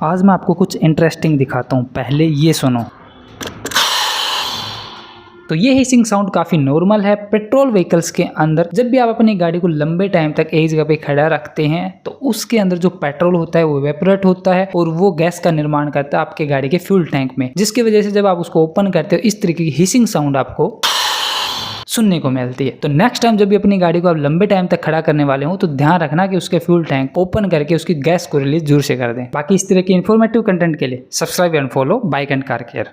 आज मैं आपको कुछ इंटरेस्टिंग दिखाता हूँ, पहले ये सुनो। तो ये हिसिंग साउंड काफ़ी नॉर्मल है पेट्रोल व्हीकल्स के अंदर। जब भी आप अपनी गाड़ी को लंबे टाइम तक एक जगह पे खड़ा रखते हैं तो उसके अंदर जो पेट्रोल होता है वो इवेपोरेट होता है और वो गैस का निर्माण करता है आपके गाड़ी के फ्यूल टैंक में, जिसकी वजह से जब आप उसको ओपन करते हो इस तरीके की हिसिंग साउंड आपको सुनने को मिलती है। तो नेक्स्ट टाइम जब भी अपनी गाड़ी को आप लंबे टाइम तक खड़ा करने वाले हो तो ध्यान रखना कि उसके फ्यूल टैंक ओपन करके उसकी गैस को रिलीज जरूर से कर दें। बाकी इस तरह के इन्फॉर्मेटिव कंटेंट के लिए subscribe and follow bike and car care.